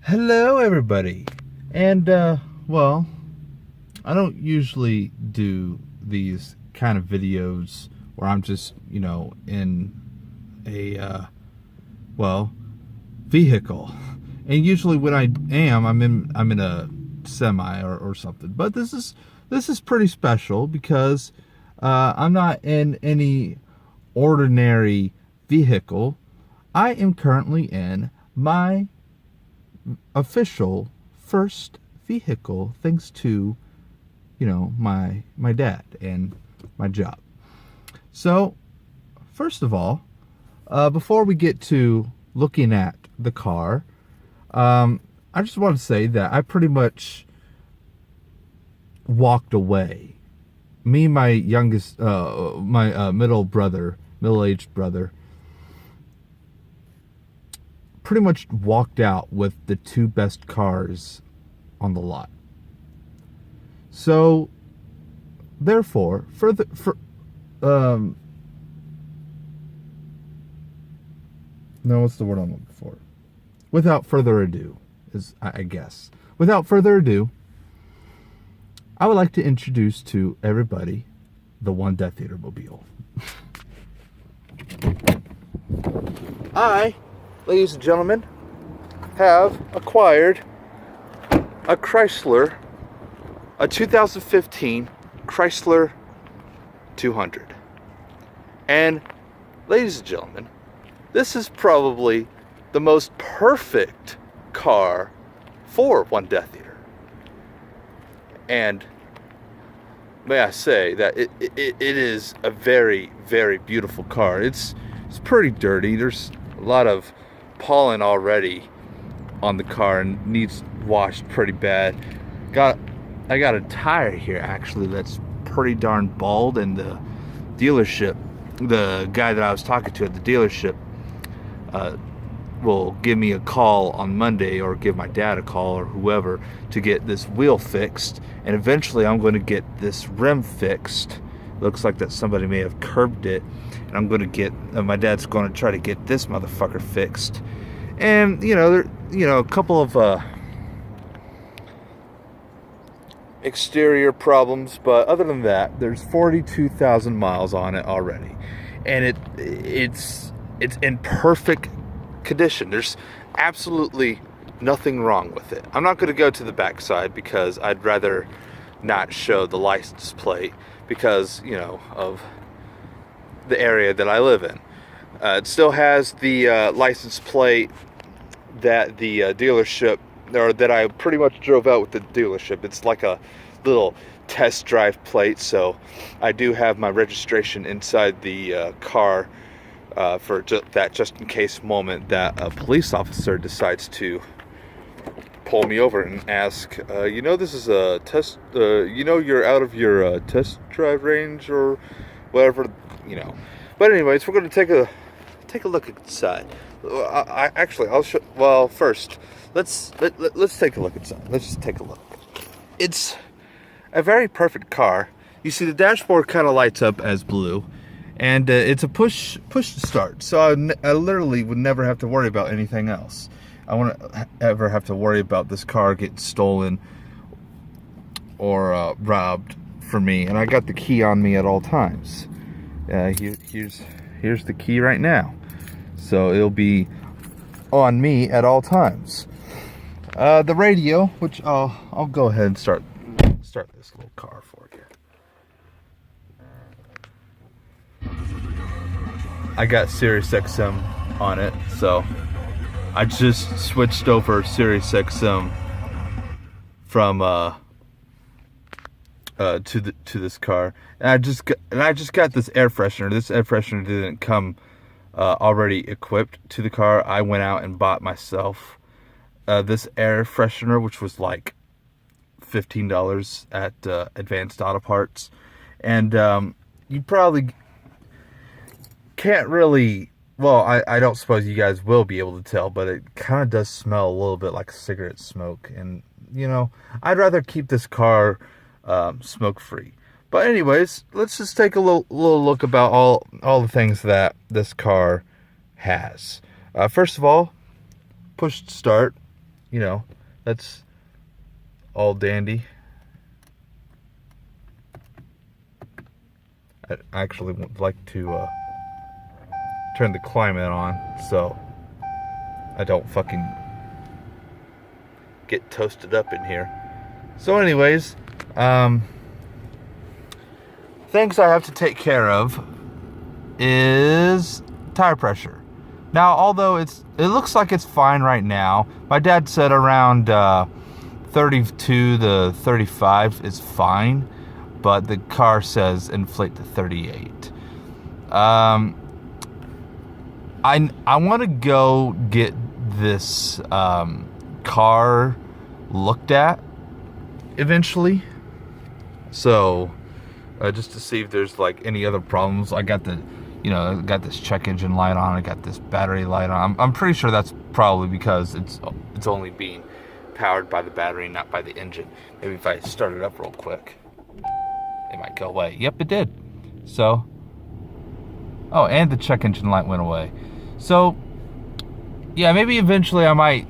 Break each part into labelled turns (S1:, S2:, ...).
S1: Hello, everybody. And, well, I don't usually do these kind of videos where I'm just, in a, vehicle. And usually when I am, I'm in a semi or something. But this is pretty special because, I'm not in any ordinary vehicle. I am currently in my official first vehicle, thanks to my dad and my job. So first of all, before we get to looking at the car, I just want to say that I pretty much walked away. Me and my youngest, my middle-aged brother, pretty much walked out with the two best cars on the lot. So, therefore, what's the word I'm looking for? Without further ado, I guess. Without further ado, I would like to introduce to everybody the One Death Eater Mobile. Ladies and gentlemen, have acquired a 2015 Chrysler 200. And, ladies and gentlemen, this is probably the most perfect car for One Death Eater. And may I say that it is a very, very beautiful car. It's pretty dirty. There's a lot of pollen already on the car and needs washed pretty bad. I got a tire here actually that's pretty darn bald, and the dealership, the guy that I was talking to at the dealership, will give me a call on Monday, or give my dad a call or whoever, to get this wheel fixed, and eventually I'm going to get this rim fixed. Looks like that somebody may have curbed it, and I'm going to get my dad's going to try to get this motherfucker fixed. And a couple of exterior problems, but other than that, there's 42,000 miles on it already, and it's in perfect condition. There's absolutely nothing wrong with it. I'm not going to go to the backside because I'd rather not show the license plate, because of the area that I live in. It still has the license plate that the dealership, or that I pretty much drove out with the dealership. It's like a little test drive plate, so I do have my registration inside the car for just in case moment that a police officer decides to pull me over and ask, this is a test, you're out of your test drive range or whatever, But anyways, we're going to take a look inside. I'll show. Well, first, let's take a look inside. Let's just take a look. It's a very perfect car. You see, the dashboard kind of lights up as blue, and it's a push to start. So I literally would never have to worry about anything else. I won't ever have to worry about this car getting stolen or robbed from me. And I got the key on me at all times. Here's the key right now, so it'll be on me at all times. The radio, which I'll go ahead and start this little car for you. I got Sirius XM on it, so I just switched over Sirius XM from to this car, and I just got this air freshener. This air freshener didn't come already equipped to the car. I went out and bought myself this air freshener, which was like $15 at Advanced Auto Parts, and you probably can't really. Well, I don't suppose you guys will be able to tell, but it kind of does smell a little bit like cigarette smoke. And, I'd rather keep this car smoke-free. But anyways, let's just take a little look about all the things that this car has. First of all, push to start. you know, that's all dandy. I actually would like to turn the climate on so I don't fucking get toasted up in here. So anyways, things I have to take care of is tire pressure. Now, although it looks like it's fine right now, my dad said around 32 to 35 is fine, but the car says inflate to 38. I want to go get this car looked at eventually, so just to see if there's like any other problems. I got got this check engine light on, I got this battery light on. I'm pretty sure that's probably because it's only being powered by the battery, not by the engine. Maybe if I start it up real quick, it might go away. Yep, it did. So, oh, and the check engine light went away. So, yeah, maybe eventually I might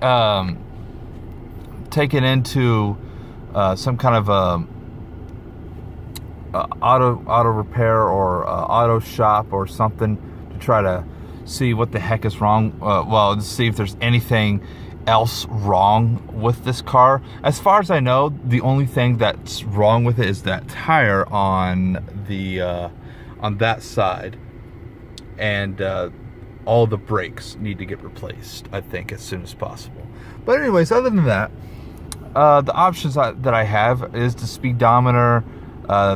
S1: take it into some kind of auto repair or auto shop or something to try to see what the heck is wrong. Well, to see if there's anything else wrong with this car. As far as I know, the only thing that's wrong with it is that tire on the on that side, and all the brakes need to get replaced, I think, as soon as possible. But anyways, other than that, the options that I have is the speedometer,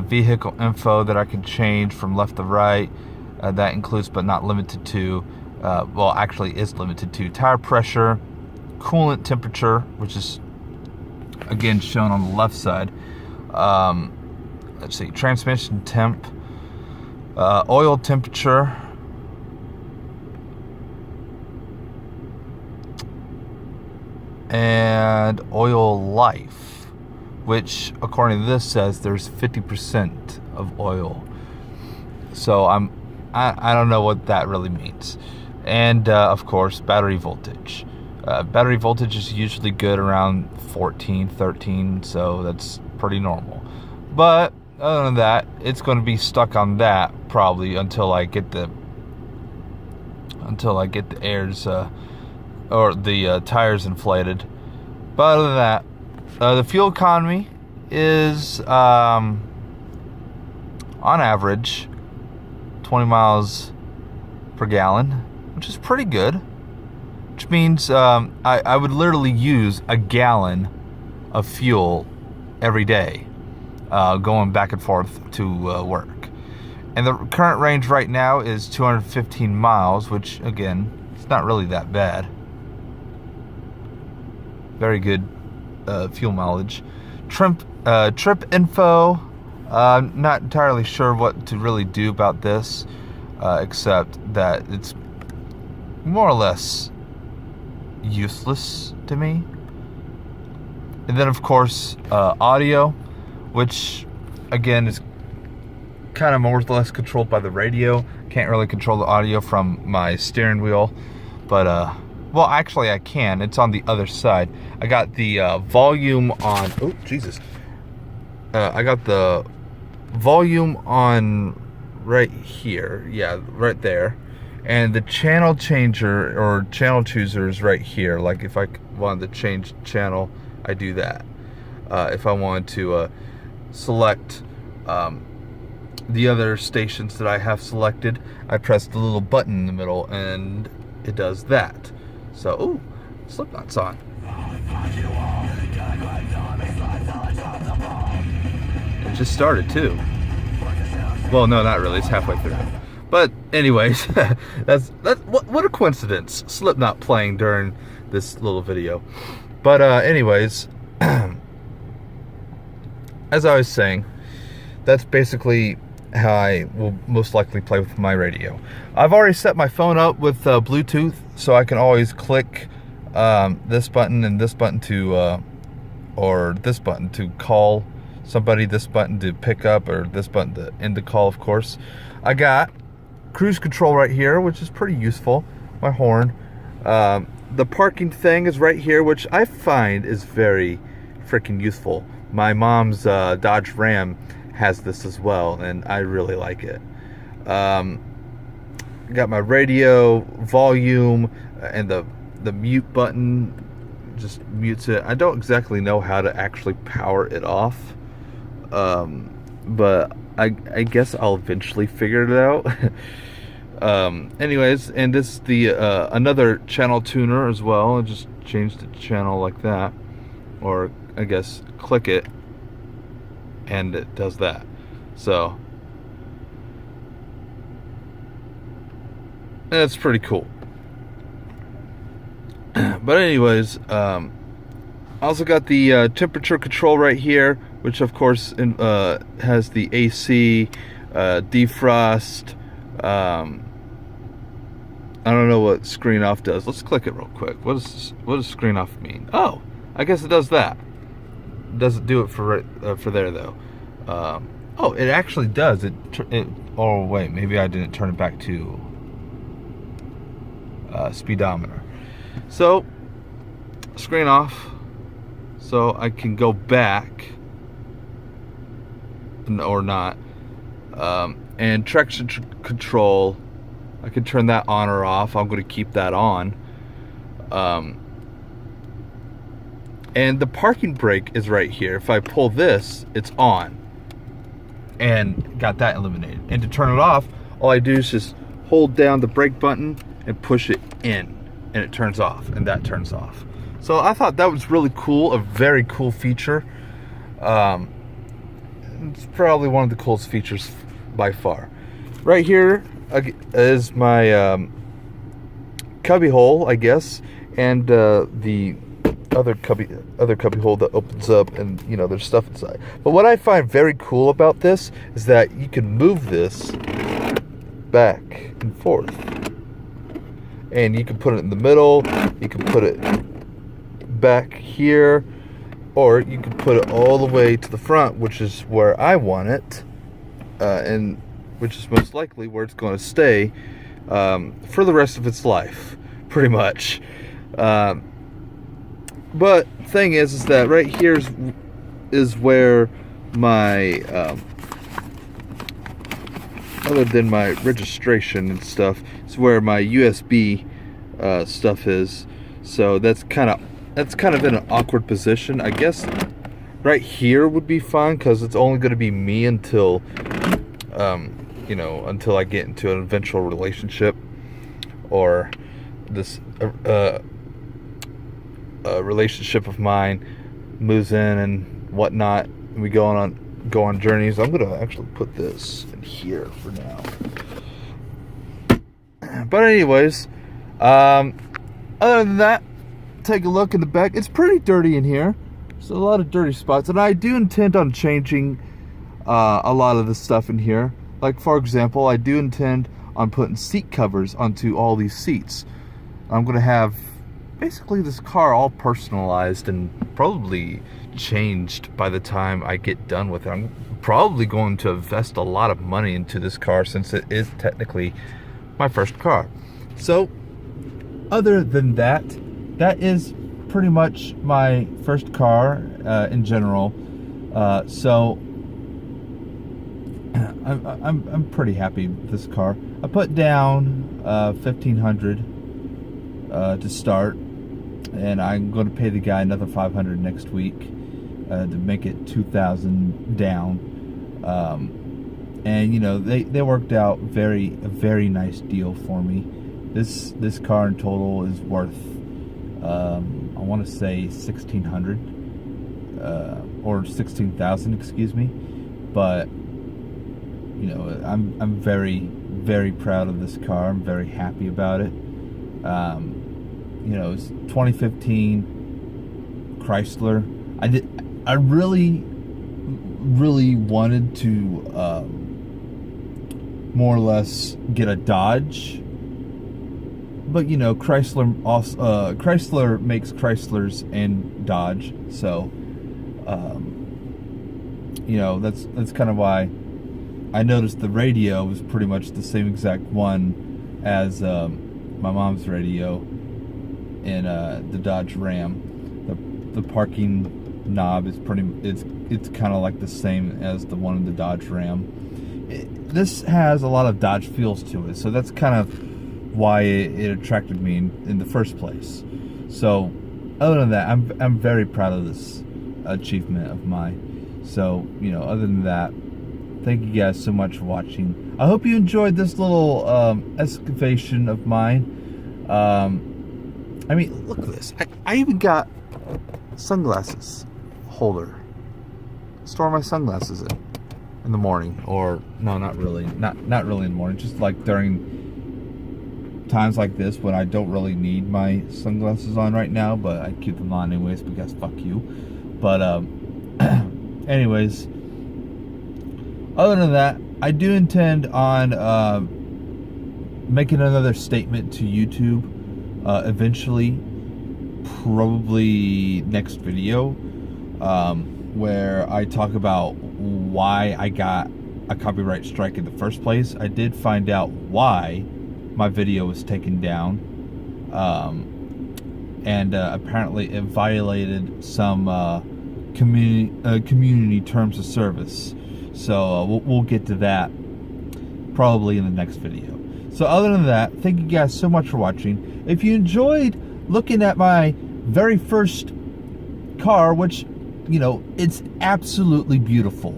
S1: vehicle info that I can change from left to right. That includes but not limited to, well, actually is limited to tire pressure, coolant temperature, which is again shown on the left side. Let's see, transmission temp, oil temperature, and oil life, which according to this says there's 50% of oil. So I don't know what that really means. And of course, battery voltage. Battery voltage is usually good around 14, 13, so that's pretty normal. But other than that, it's going to be stuck on that probably until I get the airs or the tires inflated. But other than that, the fuel economy is on average 20 miles per gallon, which is pretty good. Which means I would literally use a gallon of fuel every day going back and forth to work. And the current range right now is 215 miles, which again, it's not really that bad. Very good fuel mileage. Trip info, I'm not entirely sure what to really do about this, except that it's more or less useless to me. And then of course audio, which again is kind of more or less controlled by the radio. Can't really control the audio from my steering wheel, but well, actually I can. It's on the other side. I got the volume on, oh Jesus, I got the volume on right here, yeah, right there. And the channel changer or channel chooser is right here. Like if I wanted to change channel, I do that. If I wanted to select the other stations that I have selected, I press the little button in the middle and it does that. So, ooh, Slipknot's on. It just started too. Well, no, not really. It's halfway through. But anyways, that's what a coincidence. Slipknot playing during this little video. But anyways, as I was saying, that's basically how I will most likely play with my radio. I've already set my phone up with Bluetooth, so I can always click this button and this button to, or this button to call somebody, this button to pick up, or this button to end the call, of course. I got cruise control right here, which is pretty useful. My horn. the parking thing is right here, which I find is very freaking useful. My mom's Dodge Ram has this as well, and I really like it. Got my radio, volume, and the mute button just mutes it. I don't exactly know how to actually power it off, but I guess I'll eventually figure it out. Anyways, and this is the another channel tuner as well. I just changed the channel like that, or I guess click it and it does that. So that's pretty cool. But anyways, I also got the temperature control right here, which of course has the AC, defrost. I don't know what screen off does. Let's click it real quick. What does screen off mean? Oh, I guess it does that. It doesn't do it for there though. Oh, it actually does. Oh wait, maybe I didn't turn it back to speedometer. So screen off, so I can go back or not. And traction control, I can turn that on or off. I'm going to keep that on. And the parking brake is right here. If I pull this, it's on. And got that eliminated. And to turn it off, all I do is just hold down the brake button and push it in. And it turns off. And that turns off. So I thought that was really cool. A very cool feature. It's probably one of the coolest features by far. Right here is my cubby hole, I guess, and the other cubby hole that opens up, and you know there's stuff inside. But what I find very cool about this is that you can move this back and forth, and you can put it in the middle. You can put it back here, or you can put it all the way to the front, which is where I want it, and which is most likely where it's going to stay for the rest of its life, pretty much. But thing is that right here is where my other than my registration and stuff, it's where my USB stuff is. So that's kind of in an awkward position. I guess right here would be fine because it's only going to be me until until I get into an eventual relationship, or this relationship of mine moves in and whatnot, and we go on journeys. I'm gonna actually put this in here for now. But anyways, other than that, take a look in the back. It's pretty dirty in here. There's a lot of dirty spots, and I do intend on changing a lot of the stuff in here. Like, for example, I do intend on putting seat covers onto all these seats. I'm going to have basically this car all personalized and probably changed by the time I get done with it. I'm probably going to invest a lot of money into this car since it is technically my first car. So, other than that, that is pretty much my first car in general. So I'm pretty happy with this car. I put down $1,500 to start, and I'm going to pay the guy another $500 next week to make it $2,000 down. And you know they worked out a very nice deal for me. This car in total is worth I want to say $1,600 or $16,000, excuse me. But you know, I'm very proud of this car. I'm very happy about it. You know, it's 2015 Chrysler. I really wanted to more or less get a Dodge, but you know, Chrysler makes Chryslers and Dodge, so you know, that's kind of why I noticed the radio was pretty much the same exact one as my mom's radio. in the Dodge Ram. The parking knob is it's kind of like the same as the one in the Dodge Ram. This has a lot of Dodge feels to it, so that's kind of why it attracted me in the first place. So other than that, I'm very proud of this achievement of mine. So, you know, other than that, thank you guys so much for watching. I hope you enjoyed this little excavation of mine. I mean, look at this. I even got sunglasses holder. Store my sunglasses in the morning, or no, not really. Not really in the morning. Just like during times like this when I don't really need my sunglasses on right now, but I keep them on anyways because fuck you. But anyways, other than that, I do intend on making another statement to YouTube eventually, probably next video, where I talk about why I got a copyright strike in the first place. I did find out why my video was taken down, and apparently it violated some community terms of service. So we'll get to that probably in the next video. So other than that, thank you guys so much for watching. If you enjoyed looking at my very first car, which, you know, it's absolutely beautiful.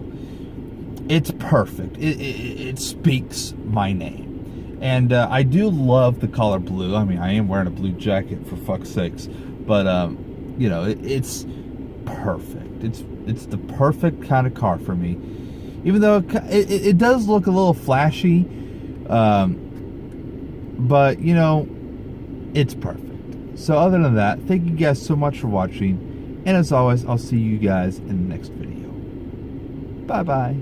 S1: It's perfect. It speaks my name. And I do love the color blue. I mean, I am wearing a blue jacket, for fuck's sakes. But, you know, it's perfect. It's the perfect kind of car for me. Even though it does look a little flashy. But, you know, it's perfect. So other than that, thank you guys so much for watching. And as always, I'll see you guys in the next video. Bye-bye.